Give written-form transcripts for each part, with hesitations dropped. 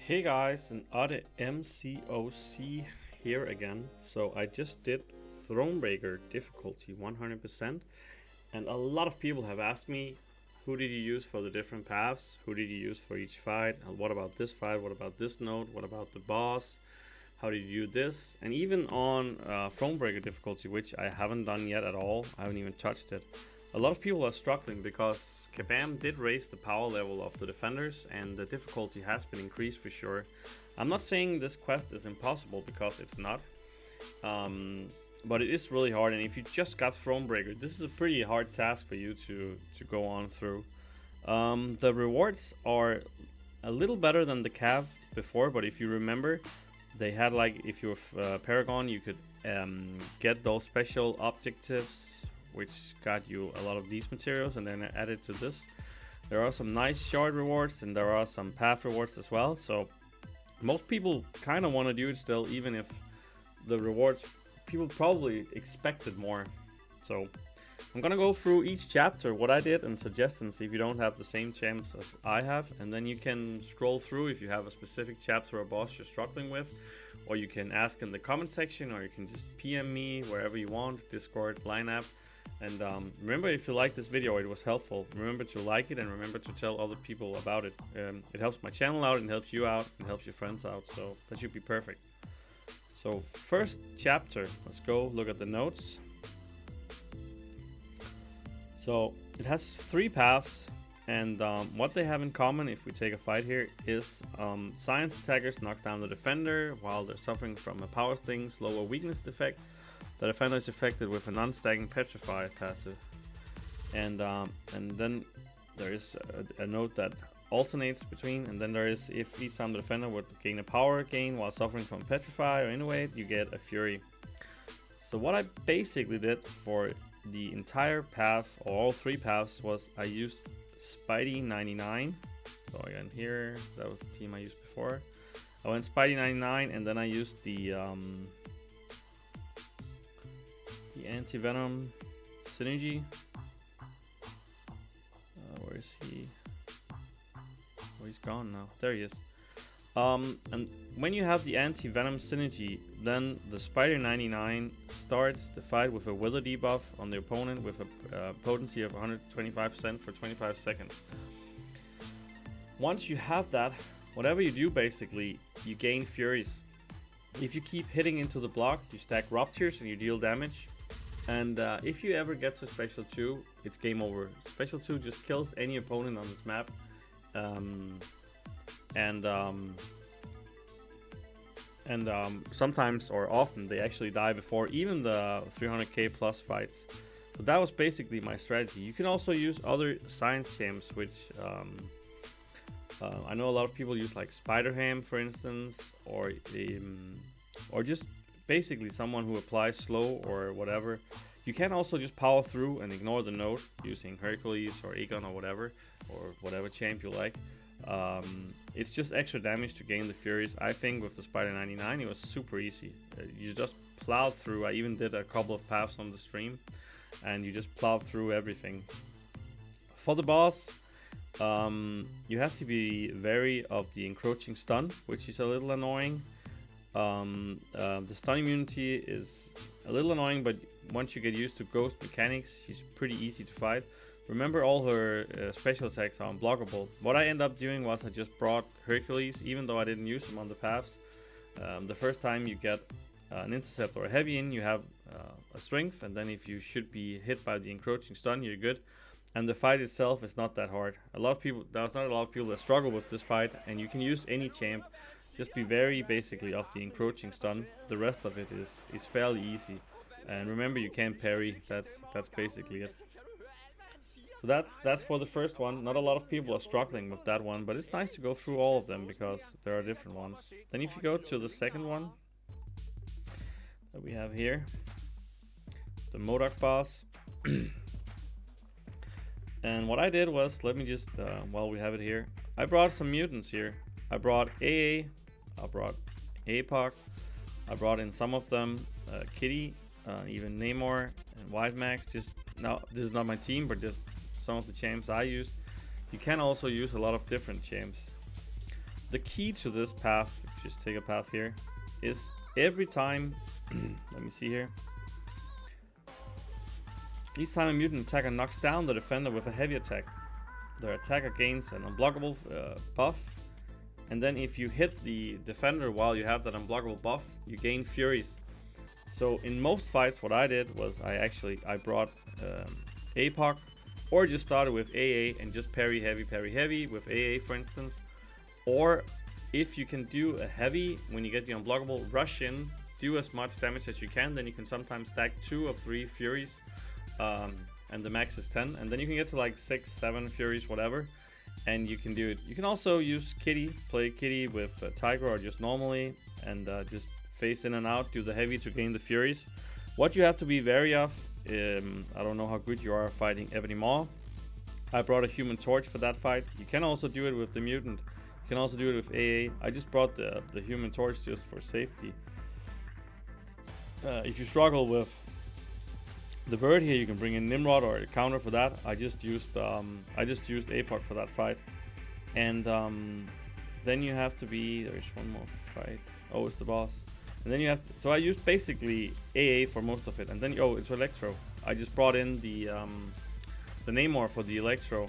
Hey guys, and OtteMcoc here again. So I just did Thronebreaker difficulty 100%, and a lot of people have asked me, who did you use for the different paths? Who did you use for each fight? And what about this fight? What about this node? What about the boss? How did you do this? And even on Thronebreaker difficulty, which I haven't done yet at all, I haven't even touched it. A lot of people are struggling because Kabam did raise the power level of the defenders and the difficulty has been increased for sure. I'm not saying this quest is impossible because it's not, but it is really hard, and if you just got Thronebreaker, this is a pretty hard task for you to go on through. The rewards are a little better than the Cav before, but if you remember, they had, like, if you're Paragon, you could get those special objectives which got you a lot of these materials, and then added to this. There are some nice shard rewards and there are some path rewards as well, so most people kind of want to do it still, even if the rewards, people probably expected more. So I'm gonna go through each chapter, what I did, and suggestions if you don't have the same champs as I have, and then you can scroll through if you have a specific chapter or boss you're struggling with, or you can ask in the comment section, or you can just PM me wherever you want, Discord, line app. And remember, if you like this video, it was helpful, remember to like it and remember to tell other people about it. It helps my channel out, and helps you out, and helps your friends out, so that should be perfect. So first chapter, let's go look at the notes. So it has 3 paths, and what they have in common, if we take a fight here, is science attackers knocks down the defender while they're suffering from a power sting, slower weakness defect. The defender is affected with a non-stacking petrify passive, and then there is a note that alternates between, and then there is, if each time the defender would gain a power gain while suffering from petrify or innovate, you get a fury. So what I basically did for the entire path, or all 3 paths, was I used Spidey 99. So again, here, that was the team I used before. I went Spidey 99, and then I used the anti-venom synergy. Where is he? Oh, he's gone now. There he is. And when you have the anti-venom synergy, then the Spider 99 starts the fight with a wither debuff on the opponent with a potency of 125% for 25 seconds. Once you have that, whatever you do, basically, you gain furies. If you keep hitting into the block, you stack ruptures and you deal damage. And if you ever get to Special 2, it's game over. Special 2 just kills any opponent on this map. Sometimes, or often, they actually die before even the 300k plus fights. So that was basically my strategy. You can also use other science champs, which I know a lot of people use, like Spider-Ham, for instance, or just basically someone who applies slow or whatever. You can also just power through and ignore the node using Hercules or Aegon or whatever champ you like. It's just extra damage to gain the furies. I think with the Spider 99 it was super easy. You just plowed through. I even did a couple of paths on the stream, and you just plowed through everything. For the boss, you have to be wary of the encroaching stun, which is a little annoying. The stun immunity is a little annoying, but once you get used to ghost mechanics, she's pretty easy to fight. Remember, all her special attacks are unblockable. What I ended up doing was I just brought Hercules, even though I didn't use him on the paths. The first time you get an intercept or a heavy in, you have a strength, and then if you should be hit by the encroaching stun, you're good. And the fight itself is not that hard. There's not a lot of people that struggle with this fight, and you can use any champ. Just be very basically of the encroaching stun. The rest of it is fairly easy. And remember, you can't parry. That's basically it. So that's for the first one. Not a lot of people are struggling with that one, but it's nice to go through all of them because there are different ones. Then if you go to the second one that we have here, the MCOC boss. And what I did was, let me just, while we have it here, I brought some mutants here. I brought AA, I brought APOC, I brought in some of them Kitty, even Namor and White Max. Just now, this is not my team, but just some of the champs I used. You can also use a lot of different champs. the key to this path, just take a path here, is every time, let me see here. Each time a mutant attacker knocks down the defender with a heavy attack, the attacker gains an unblockable buff. And then if you hit the defender while you have that unblockable buff, you gain furies. So in most fights, what I did was I brought APOC, or just started with AA and just parry heavy with AA, for instance. Or if you can do a heavy when you get the unblockable, rush in, do as much damage as you can. Then you can sometimes stack 2 or 3 furies, and the max is 10. And then you can get to like 6, 7 furies, whatever. And you can do it. You can also use Kitty, play Kitty with Tiger or just normally, and just phase in and out, do the heavy to gain the furies. What you have to be wary of, I don't know how good you are fighting Ebony Maw. I brought a Human Torch for that fight. You can also do it with the Mutant. You can also do it with AA. I just brought the Human Torch just for safety. If you struggle with the bird here, you can bring in Nimrod or a counter for that. I just used APOC for that fight. And then you have to be, there's one more fight. Oh, it's the boss. And then you have to, so I used basically AA for most of it. And then, oh, it's Electro. I just brought in the Namor for the Electro.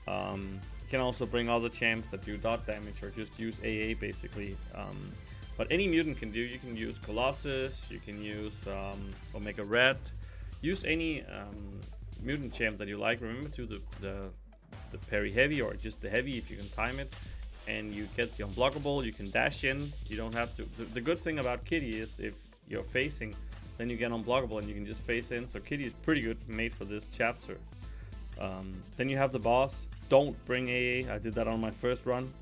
You can also bring other champs that do dot damage or just use AA basically. But any mutant can do. You can use Colossus, you can use Omega Red. Use any mutant champ that you like. Remember to the parry heavy or just the heavy if you can time it. And you get the unblockable, you can dash in. You don't have to. The good thing about Kitty is if you're facing, then you get unblockable and you can just face in. So Kitty is pretty good made for this chapter. Then you have the boss. Don't bring AA. I did that on my first run,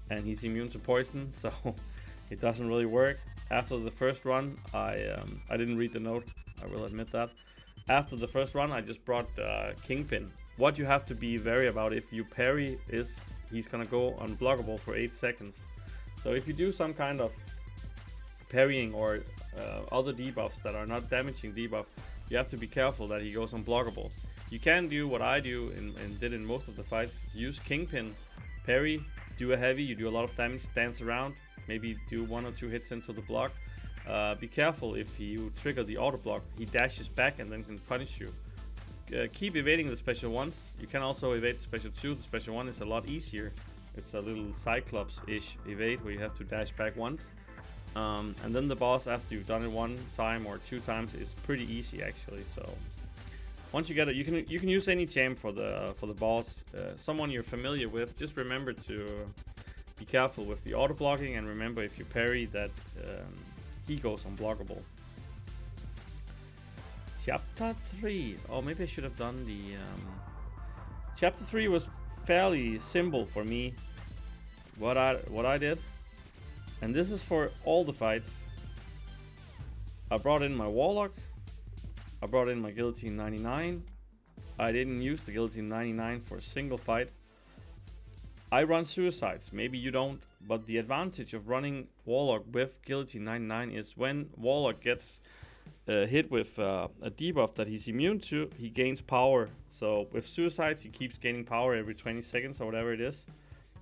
and he's immune to poison, so it doesn't really work. After the first run, I didn't read the note. I will admit that. After the first run, I just brought Kingpin. What you have to be wary about if you parry is he's gonna go unblockable for 8 seconds. So if you do some kind of parrying or other debuffs that are not damaging debuff, you have to be careful that he goes unblockable. You can do what I do and did in most of the fights. Use Kingpin, parry, do a heavy, you do a lot of damage, dance around, maybe do 1 or 2 hits into the block. Be careful if you trigger the auto block, he dashes back and then can punish you. Keep evading the special ones. You can also evade the special 2. The special 1 is a lot easier. It's a little Cyclops-ish evade where you have to dash back once. And then the boss, after you've done it 1 time or 2 times, is pretty easy actually. So once you get it, you can use any champ for the boss. Someone you're familiar with. Just remember to be careful with the auto blocking, and remember if you parry that he goes unblockable. Chapter 3. Oh, maybe I should have done the Chapter 3 was fairly simple for me. What I did, and this is for all the fights. I brought in my Warlock. I brought in my Guillotine 99. I didn't use the Guillotine 99 for a single fight. I run Suicides. Maybe you don't, but the advantage of running Warlock with Guillotine 99 is when Warlock gets hit with a debuff that he's immune to, he gains power. So with Suicides, he keeps gaining power every 20 seconds or whatever it is.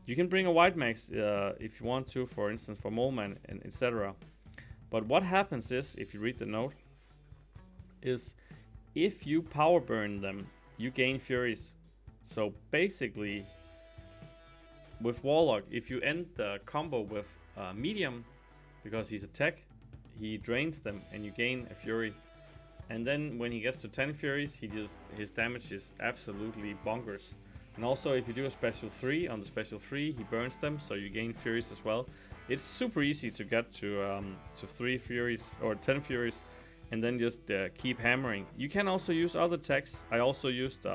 You can bring a White Max if you want to, for instance, for Moleman and etc. But what happens is, if you read the note, is if you power burn them, you gain Furies. So basically, with Warlock, if you end the combo with Medium, because he's a tech, he drains them and you gain a Fury. And then when he gets to 10 Furies, his damage is absolutely bonkers. And also if you do a special 3, on the special 3 he burns them, so you gain Furies as well. It's super easy to get to 3 Furies or 10 Furies and then just keep hammering. You can also use other techs. I also used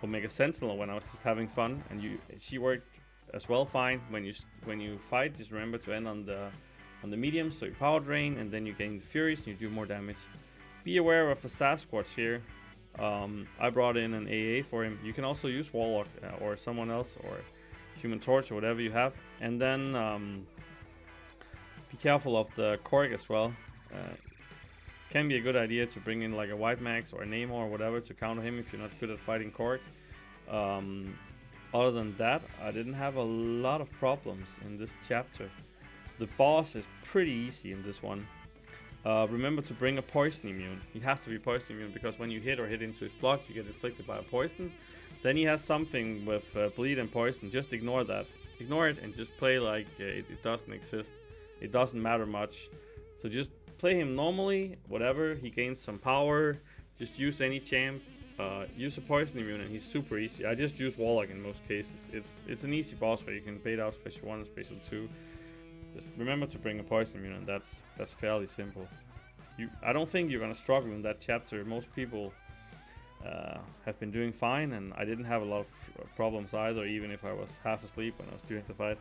Omega Sentinel when I was just having fun, and she worked as well fine. When you fight, just remember to end on the medium, so you power drain and then you gain the Furies and you do more damage. Be aware of a Sasquatch here. I brought in an AA for him. You can also use Warlock or someone else or Human Torch or whatever you have. And then be careful of the Korg as well. Can be a good idea to bring in like a White Max or a Namor or whatever to counter him if you're not good at fighting Korg. Other than that, I didn't have a lot of problems in this chapter. The boss is pretty easy in this one. Remember to bring a poison immune. He has to be poison immune because when you hit or hit into his block, you get inflicted by a poison. Then he has something with bleed and poison. Just ignore that. Ignore it and just play like it doesn't exist. It doesn't matter much. So just play him normally, whatever. He gains some power. Just use any champ. Use a poison immune and he's super easy. I just use Warlock in most cases. It's an easy boss where you can bait out special 1 and special 2. Just remember to bring a poison immune and that's fairly simple. I don't think you're gonna struggle in that chapter. Most people have been doing fine, and I didn't have a lot of problems either, even if I was half asleep when I was doing the fight.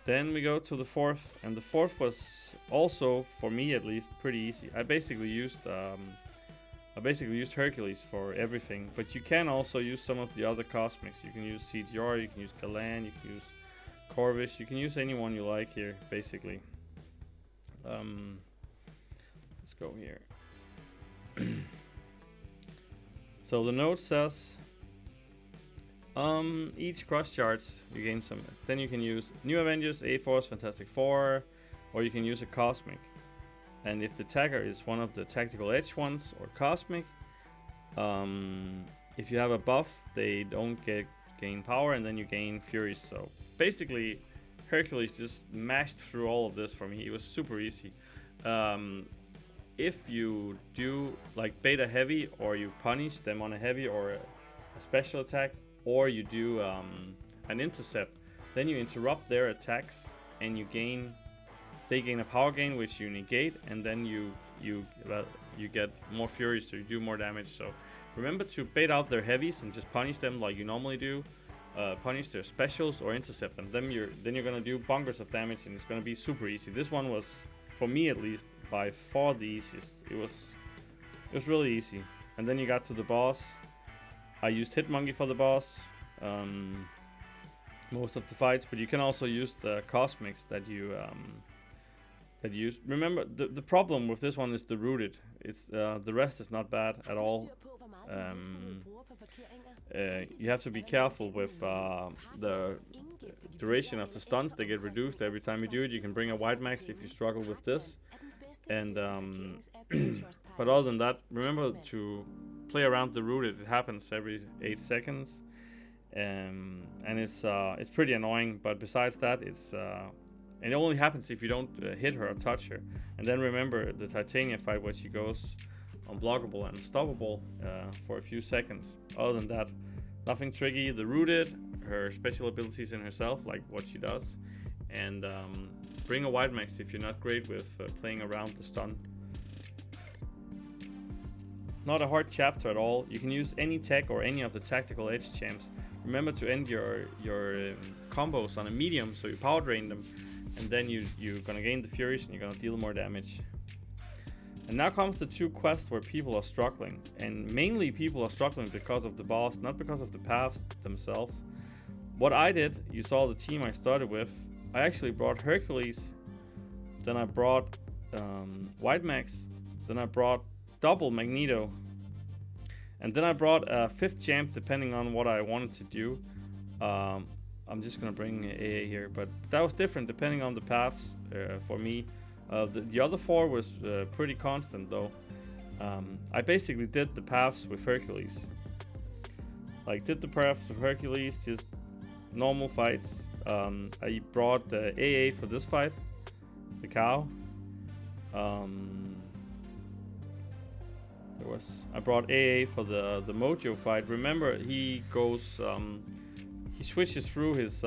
Then we go to the fourth, and the fourth was also, for me at least, pretty easy. I basically used Hercules for everything, but you can also use some of the other cosmics. You can use CGR, you can use Galan, you can use Corvus, you can use anyone you like here, basically. Let's go here. So the note says, each cross charts you gain some. Then you can use New Avengers, A-Force, Fantastic Four, or you can use a Cosmic. And if the tagger is one of the Tactical Edge ones or Cosmic, if you have a buff, they don't gain power, and then you gain Fury. So basically, Hercules just mashed through all of this for me. It was super easy. If you do like beta heavy, or you punish them on a heavy or a special attack, or you do an intercept, then you interrupt their attacks and they gain a power gain which you negate, and then you get more fury, so you do more damage. So remember to bait out their heavies and just punish them like you normally do. Punish their specials or intercept them. Then you're gonna do bonkers of damage, and it's gonna be super easy. This one was, for me at least, by far the easiest. It was really easy. And then you got to the boss. I used Hitmonkey for the boss most of the fights, but you can also use the cosmics that you use. Remember, the problem with this one is the rooted. It's the rest is not bad at all. You have to be careful with the duration of the stuns. They get reduced every time you do it. You can bring a wide max if you struggle with this. And but other than that, remember to play around the rooted. It happens every 8 seconds, and it's pretty annoying. But besides that, it only happens if you don't hit her or touch her. And then remember the Titania fight, where she goes unblockable and unstoppable for a few seconds. Other than that, nothing tricky. The rooted, her special abilities in herself, like what she does, and bring a wide max if you're not great with playing around the stun. Not a hard chapter at all. You can use any tech or any of the tactical edge champs. Remember to end your combos on a medium, so you power drain them, and then you're gonna gain the furies and you're gonna deal more damage. And now comes the 2 quests where people are struggling, and mainly people are struggling because of the boss, not because of the paths themselves. What I did, you saw the team I started with. I actually brought Hercules, then I brought White Max, then I brought double Magneto, and then I brought a 5th champ depending on what I wanted to do. I'm just gonna bring AA here, but that was different depending on the paths for me. The other 4 was pretty constant though. I basically did the paths with Hercules. Did the paths with Hercules, just normal fights. I brought the AA for this fight, the cow. I brought AA for the Mojo fight. Remember, he goes, he switches through his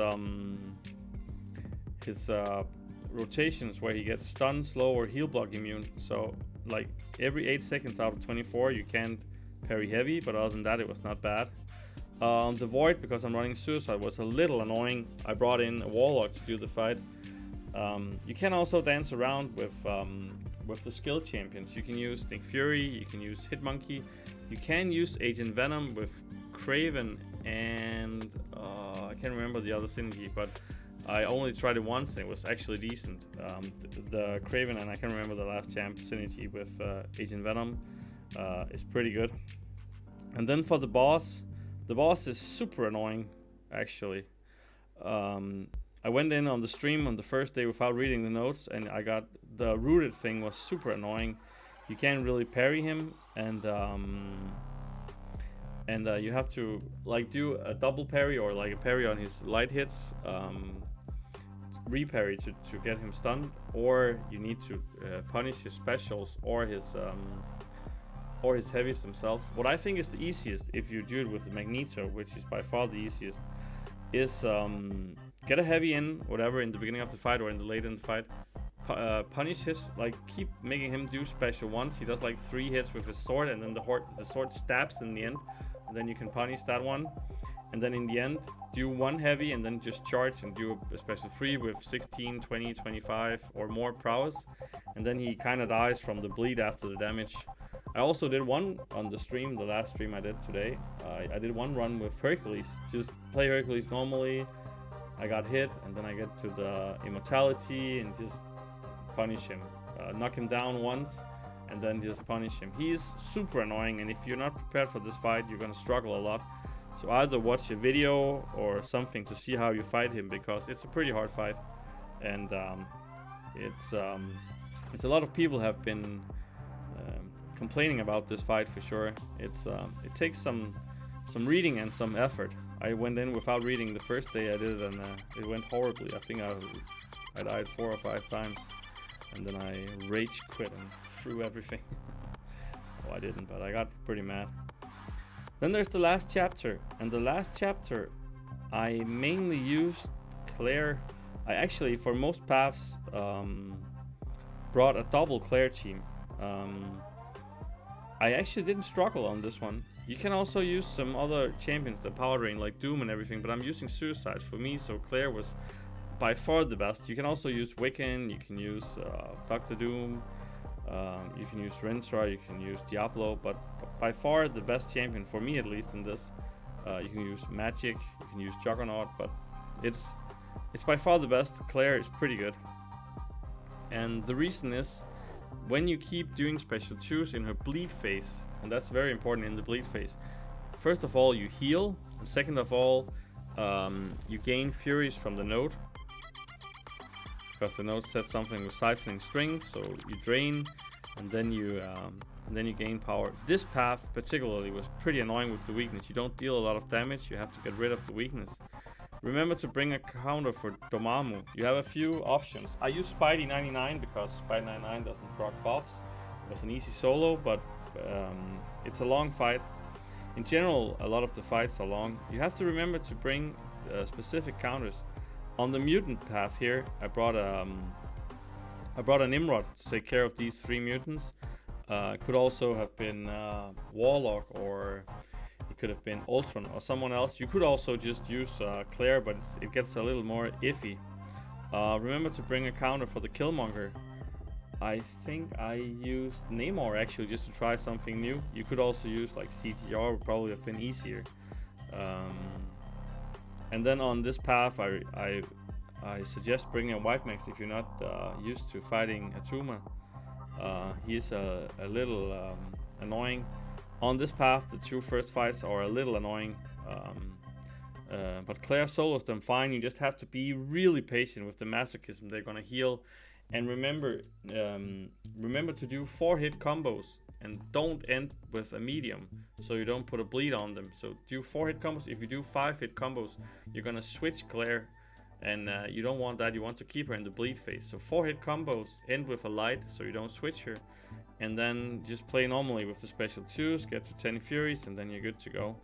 rotations where he gets stun, slow, or heal block immune. So like every 8 seconds out of 24, you can't parry heavy, but other than that, it was not bad. The Void, because I'm running Suicide, was a little annoying. I brought in a Warlock to do the fight. You can also dance around with the skill champions. You can use Nick Fury, you can use Hitmonkey, you can use Agent Venom with Kraven, and I can't remember the other synergy, but I only tried it once and it was actually decent. The Kraven, and I can't remember the last champ synergy with Agent Venom is pretty good. And then for the boss The boss is super annoying, actually. I went in on the stream on the first day without reading the notes, and I got the rooted thing was super annoying. You can't really parry him, and you have to like do a double parry or like a parry on his light hits, reparry to get him stunned, or you need to punish his specials or his heavies themselves. What I think is the easiest, if you do it with the Magneto, which is by far the easiest, is get a heavy in, whatever, in the beginning of the fight or in the late in the fight. Punish his, like, keep making him do special once. He does like 3 hits with his sword, and then the sword stabs in the end, and then you can punish that one. And then in the end, do 1 heavy and then just charge and do a special 3 with 16, 20, 25 or more prowess. And then he kind of dies from the bleed after the damage. I also did one on the stream, the last stream I did today. I did one run with Hercules. Just play Hercules normally. I got hit, and then I get to the immortality and just punish him. Knock him down once, and then just punish him. He's super annoying, and if you're not prepared for this fight, you're gonna struggle a lot. So either watch a video or something to see how you fight him, because it's a pretty hard fight, and it's a lot of people have been complaining about this fight for sure. It takes some reading and some effort. I went in without reading the first day I did it, and it went horribly. I think I died 4 or 5 times, and then I rage quit and threw everything. Oh, I didn't, but I got pretty mad. Then there's the last chapter, and the last chapter I mainly used Claire. I actually, for most paths, brought a double Claire team. I actually didn't struggle on this one. You can also use some other champions, the power drain, like Doom and everything, but I'm using Suicides for me, so Claire was by far the best. You can also use Wiccan, you can use Dr. Doom, you can use Rintra, you can use Diablo, but by far the best champion, for me at least in this, you can use Magic, you can use Juggernaut, but it's by far the best. Claire is pretty good. And the reason is, when you keep doing special 2s in her bleed phase, and that's very important in the bleed phase, first of all you heal, and second of all you gain furies from the node, because the node says something with siphoning strength, so you drain, and then you gain power. This path particularly was pretty annoying with the weakness. You don't deal a lot of damage, you have to get rid of the weakness. Remember to bring a counter for Dormammu. You have a few options. I use Spidey 99 because Spidey 99 doesn't proc buffs. It was an easy solo, but it's a long fight. In general, a lot of the fights are long. You have to remember to bring specific counters. On the mutant path here, I brought a Nimrod to take care of these 3 mutants. Could also have been Warlock, or it could have been Ultron or someone else. You could also just use Claire, but it gets a little more iffy. Remember to bring a counter for the Killmonger. I think I used Namor actually just to try something new. You could also use like CTR, would probably have been easier. And then on this path, I suggest bringing a White Max if you're not used to fighting Atuma. He's a little annoying. On this path, the 2 first fights are a little annoying, but Claire solos them fine. You just have to be really patient with the masochism. They're gonna heal, and remember to do 4-hit combos, and don't end with a medium, so you don't put a bleed on them. So do 4-hit combos. If you do 5-hit combos, you're gonna switch Claire, and you don't want that. You want to keep her in the bleed phase. So 4-hit combos, end with a light, so you don't switch her. And then just play normally with the special 2s, get to 10 Furies, and then you're good to go.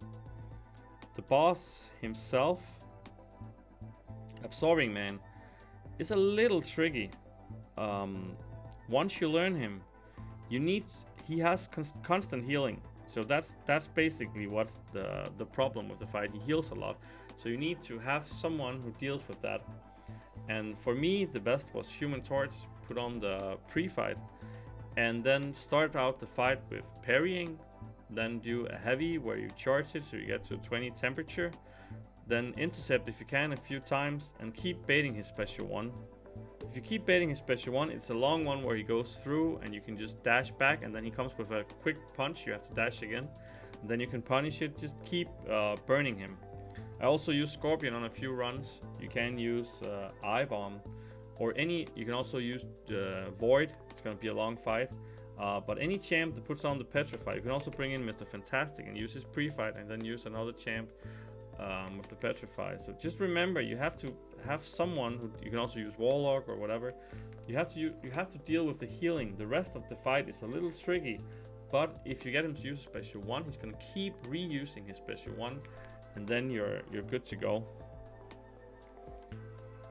The boss himself, Absorbing Man, is a little tricky. Once you learn him, he has constant healing. So that's basically what's the problem with the fight. He heals a lot. So you need to have someone who deals with that. And for me, the best was Human Torch, put on the pre-fight, and then start out the fight with parrying, then do a heavy where you charge it so you get to 20 temperature, then intercept if you can a few times, and keep baiting his special 1. If you keep baiting his special 1, it's a long one where he goes through and you can just dash back, and then he comes with a quick punch, you have to dash again. then you can punish it. Just keep burning him. I also use Scorpion on a few runs. You can use I-Bomb or any. You can also use Void. It's gonna be a long fight. But any champ that puts on the Petrify, you can also bring in Mr. Fantastic and use his pre-fight, and then use another champ with the Petrify. So just remember, you have to have someone who you can also use Warlock or whatever. You have to deal with the healing. The rest of the fight is a little tricky, but if you get him to use special 1, he's gonna keep reusing his special 1, and then you're good to go.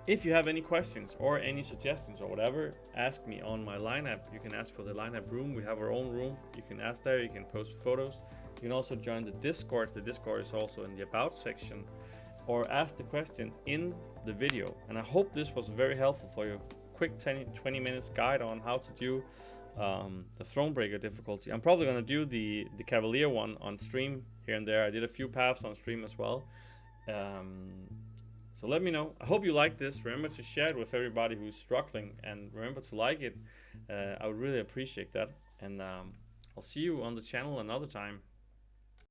If you have any questions or any suggestions or whatever, ask me on my lineup. You can ask for the lineup room. We have our own room. You can ask there. You can post photos. You can also join the Discord. The Discord is also in the About section, or ask the question in the video. And I hope this was very helpful for you. Quick 20 minutes guide on how to do the Thronebreaker difficulty. I'm probably going to do the Cavalier one on stream here and there. I did a few paths on stream as well. So let me know. I hope you like this. Remember to share it with everybody who's struggling, and remember to like it. I would really appreciate that. And I'll see you on the channel another time.